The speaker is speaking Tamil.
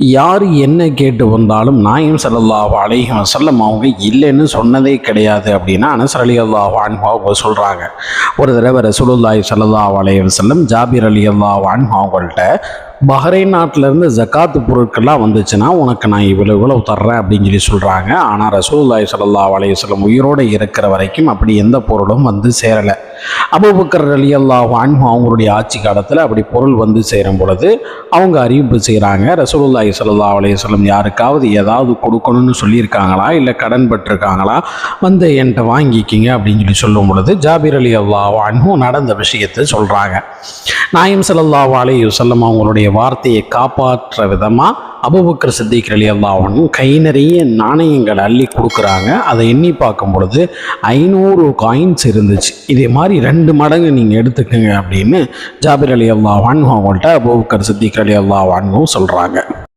யார் என்ன கேட்டு வந்தாலும் நாயம் ஸல்லல்லாஹு அலைஹி வஸல்லம் அவங்க இல்லைன்னு சொன்னதே கிடையாது அப்படின்னா அனஸ் ரலியல்லாஹு அன்ஹு அவங்க சொல்கிறாங்க. ஒரு தடவை ரசூலுல்லாஹி ஸல்லல்லாஹு அலைஹி வஸல்லம் ஜாபிர் ரலியல்லாஹு அன்ஹு அவங்கள்ட்ட பஹ்ரைன் நாட்டிலேருந்து ஜக்காத்து பொருட்கள்லாம் வந்துச்சுன்னா உனக்கு நான் இவ்வளவு தர்றேன் அப்படின்னு சொல்லி சொல்கிறாங்க. ஆனால் ரசூலுல்லாஹி ஸல்லல்லாஹு அலைஹி வஸல்லம் உயிரோடு இருக்கிற வரைக்கும் அப்படி எந்த பொருளும் வந்து சேரலை. அபூபக்கர் ரலியல்லாஹு அன்ஹு அவங்களுடைய ஆட்சி காலத்தில் அப்படி பொருள் வந்து சேரும் பொழுது அவங்க அறிவிப்பு செய்கிறாங்க, ரசூலுல்லாஹி ஸல்லல்லாஹு அலைஹி வஸல்லம் யாருக்காவது ஏதாவது கொடுக்கணும்னு சொல்லியிருக்காங்களா, இல்லை கடன் பட்டிருக்காங்களா, வந்து என்கிட்ட வாங்கிக்கிங்க அப்படின்னு சொல்லி சொல்லும் பொழுது ஜாபிர் ரலியல்லாஹு அன்ஹு நடந்த விஷயத்தை சொல்கிறாங்க. நாயம் ஸல்லல்லாஹு அலைஹி வஸல்லம் அவங்களுடைய வார்த்தையை காப்பாற்ற விதமாக அபூபக்கர் சித்திக் ரலியல்லாஹு அன்ஹு கை நிறைய நாணயங்கள் அள்ளி கொடுக்குறாங்க. அதை எண்ணி பார்க்கும் பொழுது 500 காயின்ஸ் இருந்துச்சு. இதே மாதிரி 2 மடங்கு நீங்கள் எடுத்துக்கோங்க அப்படின்னு ஜாபிர் ரலியல்லாஹு அன்ஹு அவங்கள்ட்ட அபூபக்கர் சித்திக் ரலியல்லாஹு அன்ஹு சொல்கிறாங்க.